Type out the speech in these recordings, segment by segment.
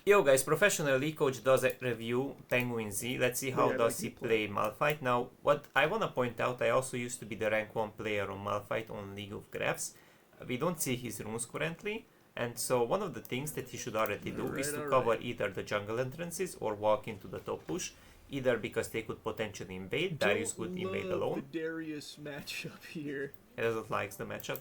Yo guys, professional league coach does a review Penguinz. Let's see how does he play Malphite. Now, what I wanna point out, I also used to be the rank 1 player on Malphite on League of Graphs. We don't see his runes currently, and so one of the things that he should already do is to cover either the jungle entrances or walk into the top push, either because they could potentially invade, Darius could invade alone. The Darius matchup here. He doesn't like the matchup.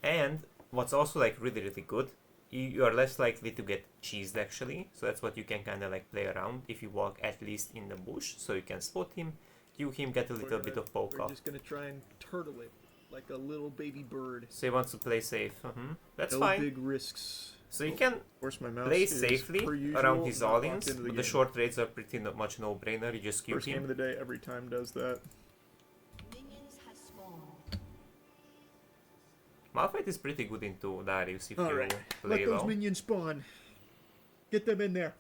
And what's also like really good, you are less likely to get cheesed actually, so that's what you can kind of like play around if you walk at least in the bush, so you can spot him, cue him, get a little bit of poke off. We're just gonna try and turtle it like a little baby bird. So he wants to play safe. That's no fine. Big risks. So you can play safely around his all-ins, but the short trades are pretty much no-brainer. You just cue him. First game of the day every time does that. Malphite is pretty good into Darius if you Let play those well. minions spawn. Get them in there.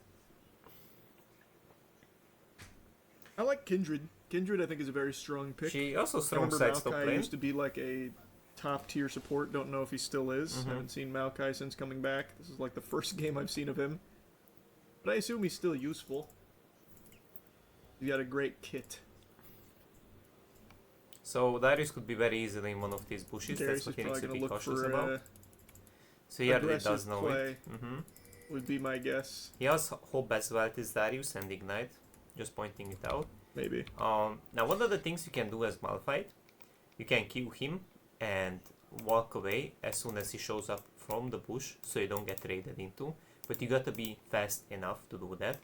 I like Kindred. Kindred, I think, is a very strong pick. She also strong remember side stop Maokai lane. used to be like a top tier support. Don't know if he still is. Haven't seen Maokai since coming back. This is like the first game I've seen of him. But I assume he's still useful. He's got a great kit. So Darius could be very easily in one of these bushes. Darius That's what he needs to be look cautious for about. So he already does know it. Would be my guess. He has Hope as well as Darius and Ignite. Just pointing it out. Maybe. Now one of the things you can do as Malphite, you can cue him and walk away as soon as he shows up from the bush, so you don't get raided into. But you gotta be fast enough to do that.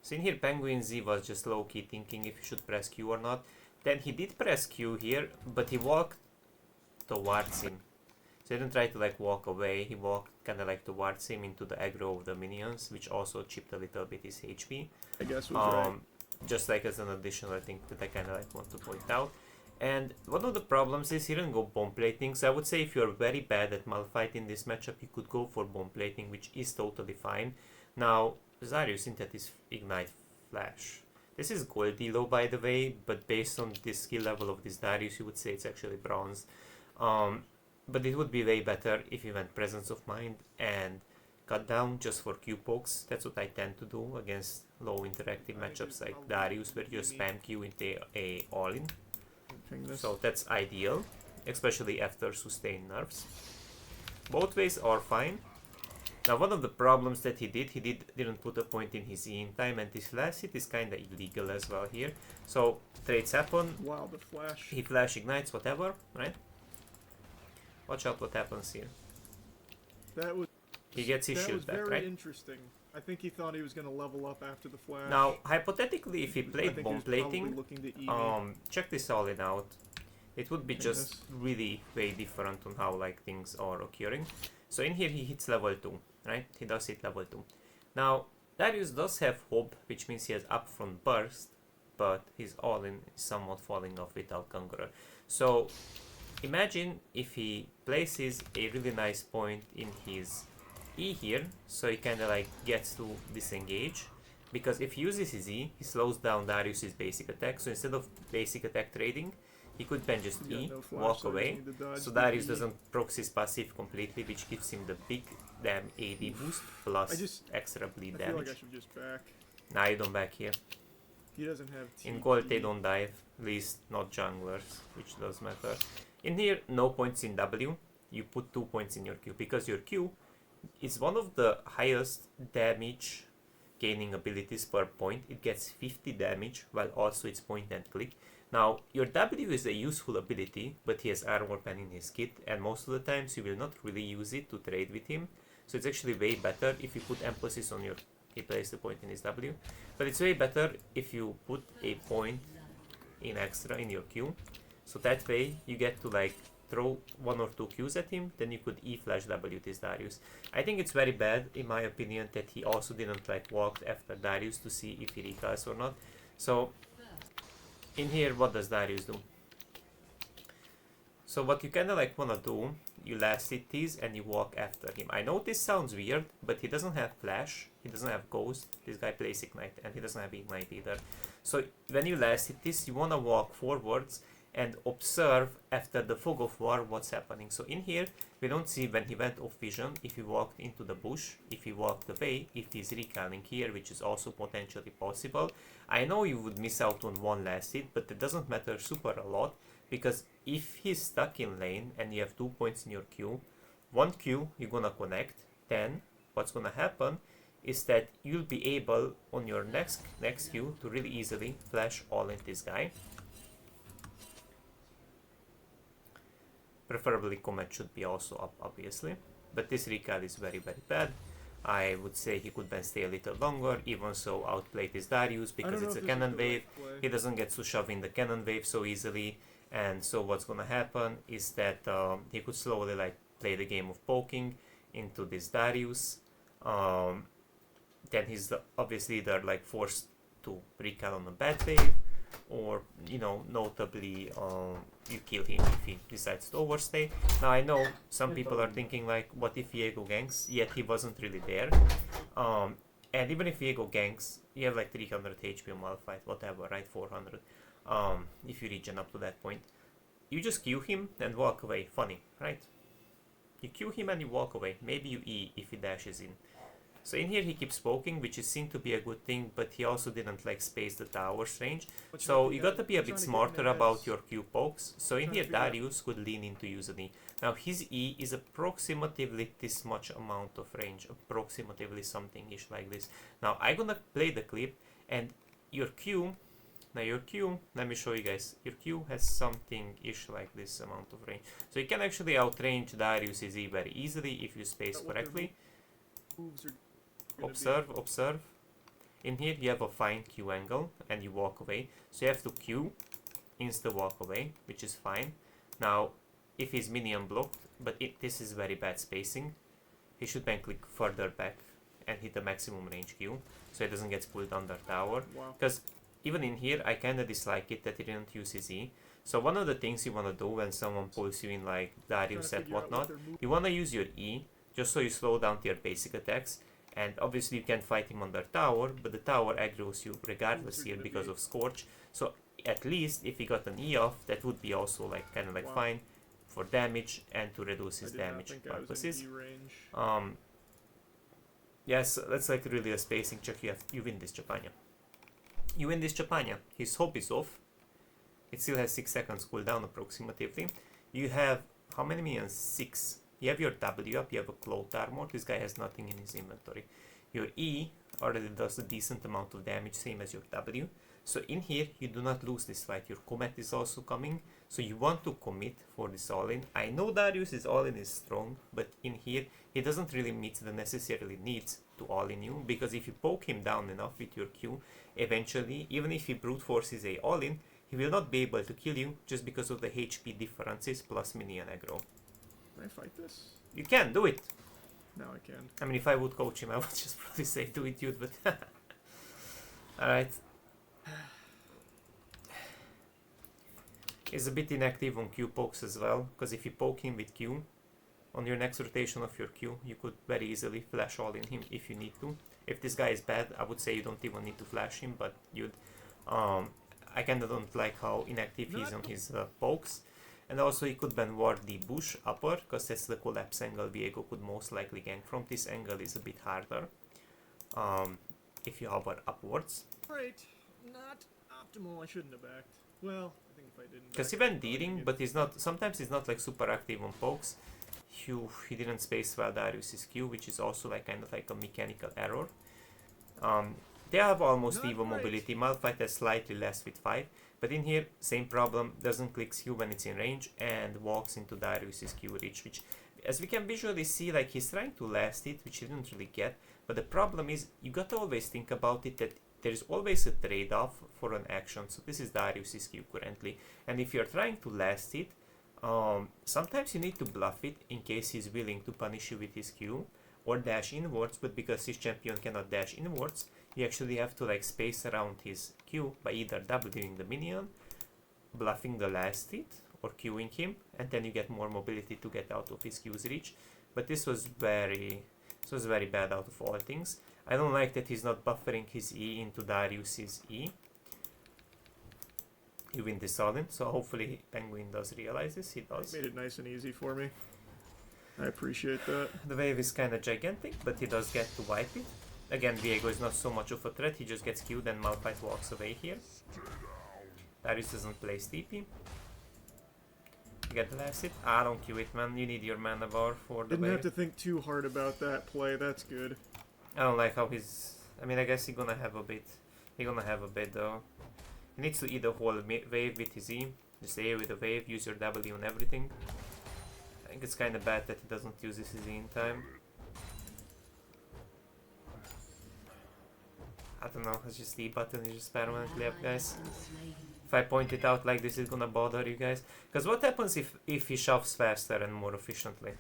So in here Penguinz was just low-key thinking if he should press Q or not. Then he did press Q here, but he walked towards him. So he didn't try to like walk away, he walked kinda like towards him into the aggro of the minions, which also chipped a little bit his HP. I guess was right. Just like as an additional thing that I kinda like want to point out. And one of the problems is he didn't go bomb plating, so I would say if you're very bad at Malphite in this matchup, you could go for bomb plating, which is totally fine. Now, Darius in that is Ignite Flash. This is gold elo by the way, but based on the skill level of this Darius, you would say it's actually bronze. But it would be way better if you went Presence of Mind and cut down just for Q pokes. That's what I tend to do against low interactive matchups like Darius, where you spam Q into a all-in. So that's ideal, especially after sustained nerfs. Both ways are fine. Now one of the problems that he didn't put a point in his E in time, and this last hit is kinda illegal as well here. So trades happen. Wow, the flash. He flash ignites, whatever, right? Watch out what happens here. He gets his shield back, right? That was very interesting. I think he thought he was gonna level up after the flash. Now, hypothetically, if he played bomb plating, check this all in out. It would be just really way different on how like things are occurring. So in here he hits level 2, right? He does hit level 2. Now, Darius does have Hope, which means he has upfront burst, but his all-in is somewhat falling off without Conqueror. So, imagine if he places a really nice point in his E here, so he kinda like gets to disengage. Because if he uses his E, he slows down Darius's basic attack, so instead of basic attack trading, he could then just E, walk away, so Darius doesn't proc his passive completely, which gives him the big damn AD boost plus extra bleed damage. I feel like I should just back. Nah, you don't back here. He doesn't have TP. In gold they don't dive, at least not junglers, which does matter. In here, no points in W, you put 2 points in your Q, because your Q is one of the highest damage gaining abilities per point. It gets 50 damage, while also it's point and click. Now, your W is a useful ability, but he has armor pen in his kit, and most of the times you will not really use it to trade with him. So it's actually way better if you put emphasis on your... He placed the point in his W. But it's way better if you put a point in extra in your Q. So that way you get to like throw 1 or 2 Qs at him, then you could E-flash W this Darius. I think it's very bad, in my opinion, that he also didn't like walk after Darius to see if he recalls or not. So... in here, what does Darius do? So what you kinda like wanna do, you last hit these and you walk after him. I know this sounds weird, but he doesn't have flash, he doesn't have ghost, this guy plays ignite, and he doesn't have ignite either. So when you last hit this, you wanna walk forwards and observe after the fog of war what's happening. So in here we don't see when he went off vision, if he walked into the bush, if he walked away, if he's recalling here, which is also potentially possible. I know you would miss out on one last hit, but it doesn't matter super a lot, because if he's stuck in lane and you have 2 points in your queue, one queue you're gonna connect, then what's gonna happen is that you'll be able on your next queue to really easily flash all in this guy. Preferably comet should be also up, obviously, but this recall is very bad. I would say he could then stay a little longer, even so outplay this Darius, because it's a cannon wave. He doesn't get to shove in the cannon wave so easily, and so what's gonna happen is that he could slowly like play the game of poking into this Darius. Then he's obviously either like forced to recall on a bad wave, or you know, notably you kill him if he decides to overstay. Now I know some people are thinking like, what if Viego ganks? Yet he wasn't really there. And even if Viego ganks, you have like 300 HP on Malphite, whatever, right? 400. If you regen up to that point, you just Q him and walk away. Funny, right? You Q him and you walk away. Maybe you E if he dashes in. So in here he keeps poking, which is seen to be a good thing, but he also didn't like space the tower's range. So you got to be a bit smarter about your Q pokes. So in here Darius could lean into using E. Now his E is approximately this much amount of range, approximately something-ish like this. Now I'm gonna play the clip, and your Q, now your Q, let me show you guys, your Q has something-ish like this amount of range. So you can actually outrange Darius's E very easily if you space correctly. Observe. In here you have a fine Q angle and you walk away. So you have to Q, insta walk away, which is fine. Now, if he's minion blocked, but this is very bad spacing, he should then click further back and hit the maximum range Q, so he doesn't get pulled under tower. Because even in here, I kinda dislike it that he didn't use his E. So one of the things you wanna do when someone pulls you in like Darius and whatnot, you wanna use your E, just so you slow down to your basic attacks. And obviously you can fight him on the tower, but the tower aggroes you regardless here because of Scorch. So at least if he got an E off, that would be also like kind of like fine for damage and to reduce his damage purposes. Yes, that's like really a spacing check. You win this Chapania. You win this Chapania. His hope is off. It still has 6 seconds cooldown approximately. You have how many minions? 6. You have your W up, you have a cloth armor, this guy has nothing in his inventory. Your E already does a decent amount of damage, same as your W. So in here, you do not lose this fight. Your comet is also coming, so you want to commit for this all-in. I know Darius' all-in is strong, but in here, he doesn't really meet the necessarily needs to all-in you, because if you poke him down enough with your Q, eventually, even if he brute forces a all-in, he will not be able to kill you just because of the HP differences plus minion aggro. Can I fight this? You can do it. Now I can. I mean, if I would coach him, I would just probably say do it, dude, but... Alright. He's a bit inactive on Q pokes as well, because if you poke him with Q, on your next rotation of your Q, you could very easily flash all in him if you need to. If this guy is bad, I would say you don't even need to flash him, but you'd... I kinda don't like how inactive he is on his pokes. And also he could then ward the bush upper, because that's the collapse angle Viego could most likely gank from. This angle is a bit harder if you hover upwards. Right, not optimal. I shouldn't have backed. Well, I think if I didn't. Because he went dealing, but he's not. Sometimes he's not like super active on pokes. He didn't space well Darius's Q, which is also like kind of like a mechanical error. They have almost even mobility. Malphite has slightly less with 5. But in here, same problem, doesn't click Q when it's in range and walks into Darius's Q reach, which, as we can visually see, like he's trying to last it, which he didn't really get. But the problem is, you gotta always think about it that there is always a trade-off for an action. So this is Darius's Q currently. And if you're trying to last it, sometimes you need to bluff it in case he's willing to punish you with his Q. Or dash inwards, but because his champion cannot dash inwards, you actually have to like space around his Q by either Wing the minion, bluffing the last hit, or Qing him, and then you get more mobility to get out of his Q's reach. But this was very bad out of all things. I don't like that he's not buffering his E into Darius's E. you win this all in. So hopefully Penguin does realize this. He does. He made it nice and easy for me. I appreciate that. The wave is kind of gigantic, but he does get to wipe it. Again, Diego is not so much of a threat. He just gets killed and Malphite walks away here. Darius doesn't play TP. Get the last hit. Ah, don't kill it, man. You need your mana bar for the Didn't wave. have to think too hard about that play. That's good. I don't like how he's... I mean, I guess he's gonna have a bit. He's gonna have a bit though. He needs to eat the whole wave with his E. Just A with the wave, use your W on everything. I think it's kind of bad that he doesn't use his E in time. I don't know, it's just E button is just permanently up, guys. If I point it out like this, it's gonna bother you guys. Because what happens if he shoves faster and more efficiently?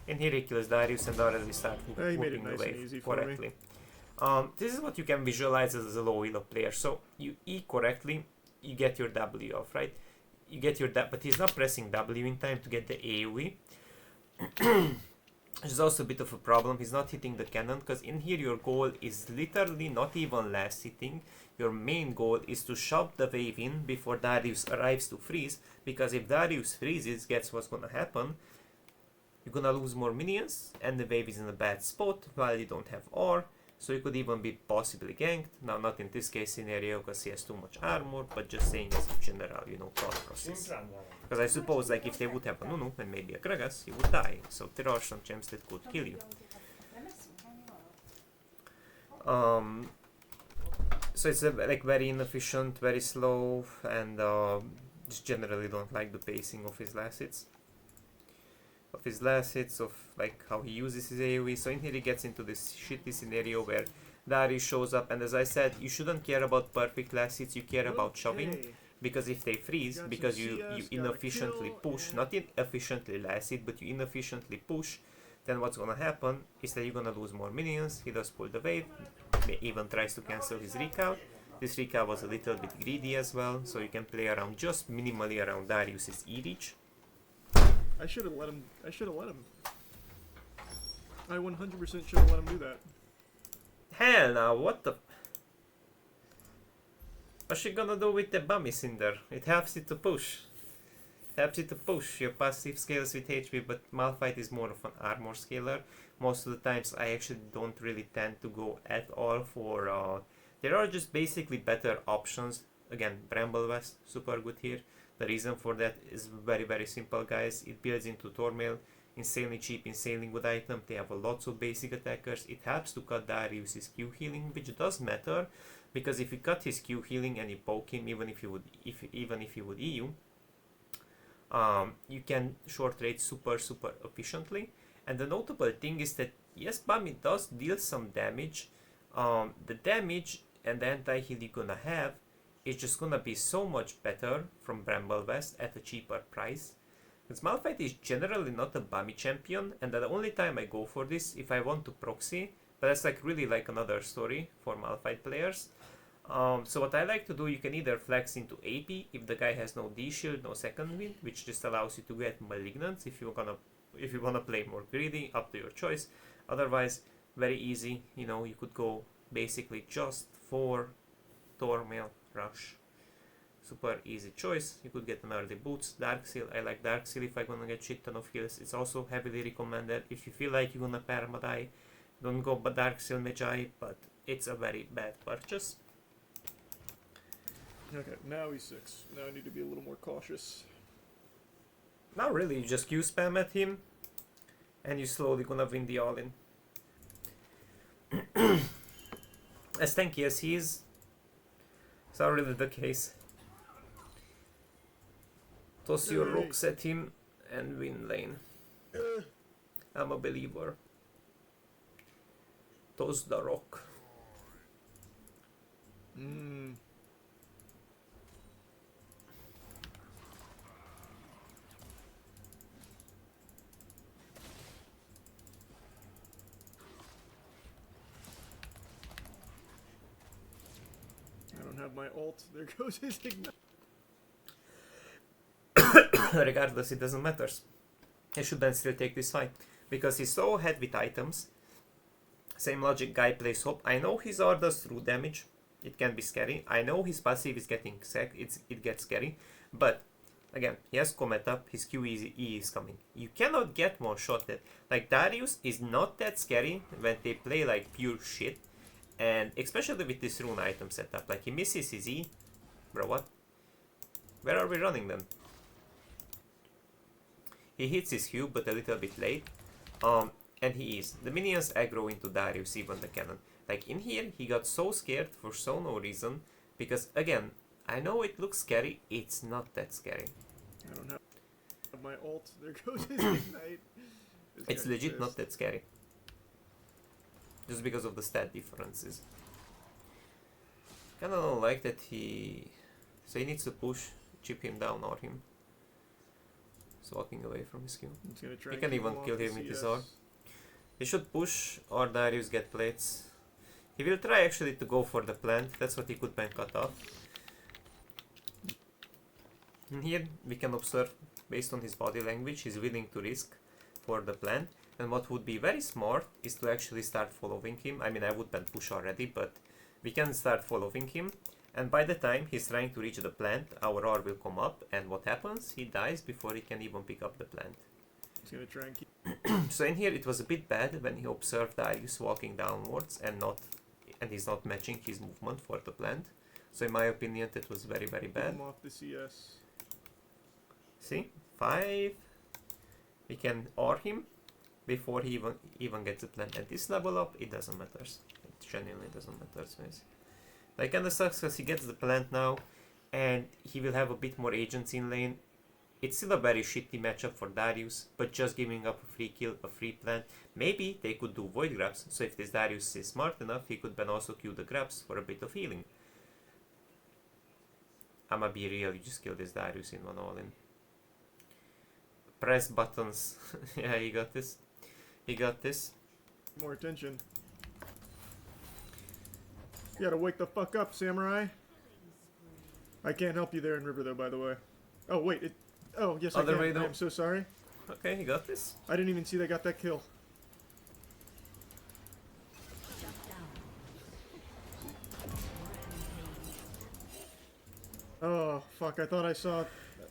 In here he kills Darius and already start He made it whooping the nice and wave easy for correctly. This is what you can visualize as a low elo player. So you E correctly, you get your W off, right? You get your but he's not pressing W in time to get the AoE. Which is also a bit of a problem. He's not hitting the cannon because in here your goal is literally not even last hitting. Your main goal is to shove the wave in before Darius arrives to freeze, because if Darius freezes, guess what's gonna happen? You're gonna lose more minions and the wave is in a bad spot while you don't have R. So you could even be possibly ganked. Now, not in this case scenario because he has too much armor, but just saying as a general, you know, thought process. Because I suppose, like, if they would have a Nunu and maybe a Gragas, he would die. So there are some champs that could kill you. So it's like very inefficient, very slow, and just generally don't like the pacing of his last hits. Of like how he uses his AoE. So in here he gets into this shitty scenario where Darius shows up, and as I said, you shouldn't care about perfect last hits, you care about shoving, because if they freeze, because you inefficiently push, not inefficiently last hit, but you inefficiently push, then what's gonna happen is that you're gonna lose more minions. He does pull the wave, even tries to cancel his recall. This recall was a little bit greedy as well, so you can play around just minimally around Darius's E reach. I should have let him. I 100% should have let him do that. Hell now, what the... What's she gonna do with the Bummy Cinder? It helps it to push. Your passive scales with HP, but Malphite is more of an armor scaler. Most of the times I actually don't really tend to go at all for... there are just basically better options. Again, Bramble West, super good here. The reason for that is very, very simple, guys. It builds into Tormail. Insanely cheap, insanely good item. They have lots of basic attackers. It helps to cut Darius's Q healing, which does matter, because if you cut his Q healing and you poke him, even if he would EU, you can short rate super efficiently. And the notable thing is that yes, Bummy does deal some damage. The damage and the anti-heal you're gonna have is just gonna be so much better from Bramble West at a cheaper price. Because Malphite is generally not a Bummy champion, and the only time I go for this if I want to proxy, but that's like really like another story for Malphite players. So what I like to do, you can either flex into AP if the guy has no D shield, no second wind, which just allows you to get Malignant if you wanna play more greedy, up to your choice. Otherwise, very easy, you know, you could go basically just for Tormail Rush. Super easy choice. You could get an early boots. Dark Seal, I like Dark Seal if I'm gonna get shit ton of heals. It's also heavily recommended if you feel like you're gonna perma die. Don't go Dark Seal Magi, but it's a very bad purchase. Okay, now he's 6. Now I need to be a little more cautious. Now really, you just Q spam at him, and you slowly gonna win the all-in. As tanky as he is, it's not really the case. Toss your rocks at him and win lane. I'm a believer. Toss the rock. I don't have my ult. There goes his ignite. Regardless, it doesn't matter. He should then still take this fight, because he's so ahead with items. Same logic, guy plays Hope. I know his R does through damage, It can be scary. I know his passive is getting it gets scary, but again, he has Comet up, his QE is coming. You cannot get one-shotted. Like, Darius is not that scary when they play like pure shit, and especially with this rune item setup. Like, he misses his E. Bro, what? Where are we running then? He hits his Q, but a little bit late. And he is. The minions aggro into Darius, even the cannon. Like, in here, he got so scared for so no reason, because, again, I know it looks scary, it's not that scary. I don't have my ult. There goes his ignite. It's legit not that scary. Just because of the stat differences. Kinda don't like that he... So he needs to push, chip him down or him. He's walking away from his Q. He can even kill him with his R. He should push or Darius get plates. He will try actually to go for the plant, that's what he could ban cut off. And here we can observe, based on his body language, he's willing to risk for the plant. And what would be very smart is to actually start following him. I mean, I would ban push already, but we can start following him. And by the time he's trying to reach the plant, our R will come up, and what happens? He dies before he can even pick up the plant. He's gonna try and keep... So in here it was a bit bad when he observed Darius walking downwards and he's not matching his movement for the plant. So in my opinion that was very bad. Him off the CS. See? 5. We can R him before he even gets the plant. At this level up, it doesn't matter. It genuinely doesn't matter. Like, and the sucks because he gets the plant now, and he will have a bit more agency in lane. It's still a very shitty matchup for Darius, but just giving up a free kill, a free plant. Maybe they could do void grabs, so if this Darius is smart enough, he could then also Q the grabs for a bit of healing. I'ma be real, you just kill this Darius in one all-in. Press buttons. Yeah, he got this. He got this. More attention. You gotta wake the fuck up, Samurai. I can't help you there in River, though, by the way. Oh, wait. Oh, yes, I can. I'm so sorry. Okay, he got this. I didn't even see they got that kill. Oh, fuck. I thought I saw...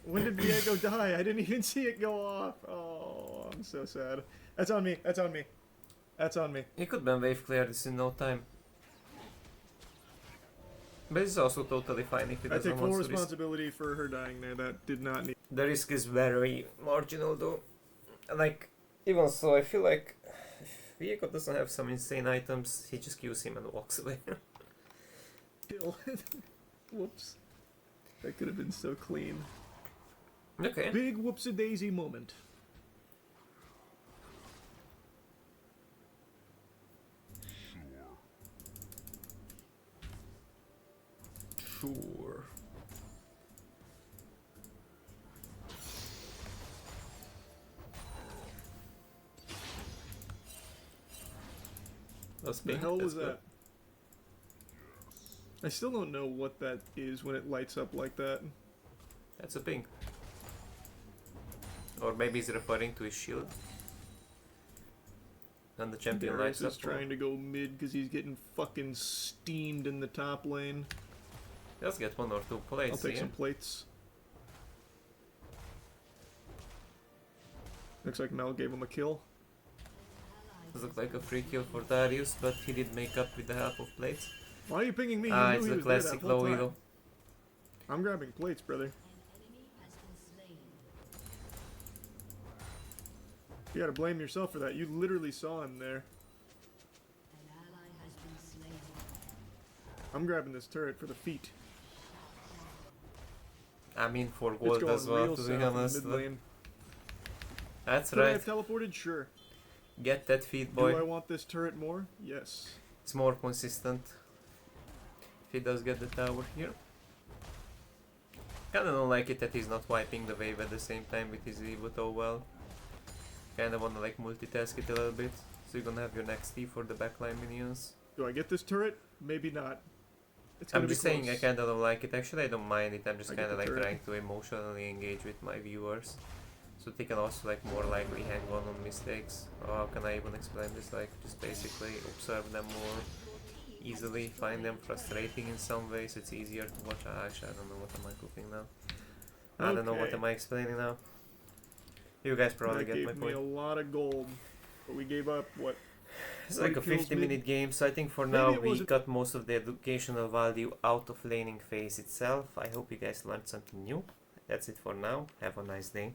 When did Diego die? I didn't even see it go off. Oh, I'm so sad. That's on me. That's on me. That's on me. He could ban wave clear this in no time. But it's also totally fine if he doesn't want to I take full responsibility for her dying there. That did not need... The risk is very marginal though. Like, even so, I feel like if Diego doesn't have some insane items, he just kills him and walks away. Kill. Whoops. That could have been so clean. Okay. Big whoops-a-daisy moment. Sure. What the hell was that? I still don't know what that is when it lights up like that. That's a ping. Or maybe he's referring to his shield. And the champion Darius lights is up. trying to go mid because he's getting fucking steamed in the top lane. Let's get 1 or 2 plates. I'll take here. some plates. Looks like Mel gave him a kill. This looks like a free kill for Darius, but he did make up with the help of plates. Why are you pinging me? Ah, You it's knew he the was there classic that whole low time. elo. I'm grabbing plates, brother. You gotta blame yourself for that. You literally saw him there. I'm grabbing this turret for the feet. I mean, for It's gold going as well, real to south be in the honest. mid lane. That's Could I right. have teleported? Sure. Get that feed, Do I boy. want this turret more? Yes. It's more consistent. If he does get the tower here. Kinda don't like it that he's not wiping the wave at the same time with his E, but oh well. Kinda wanna like multitask it a little bit. So you're gonna have your next T for the backline minions. Do I get this turret? Maybe not. It's I'm gonna just be saying I close. kinda don't like it. Actually I don't mind it. I'm just I get kinda the like turret. trying to emotionally engage with my viewers. So they can also like more likely hang on mistakes. Or how can I even explain this? Like just basically observe them more. easily find them frustrating in some ways. It's easier to watch. Actually, I don't know what am I cooking now. I don't know what Okay. am I explaining now. You guys probably That get my gave me point. a lot of gold, but we gave up what? It's like a 3 kills 50-minute game, so I think for Maybe now it we was a- got most of the educational value out of laning phase itself. I hope you guys learned something new. That's it for now. Have a nice day.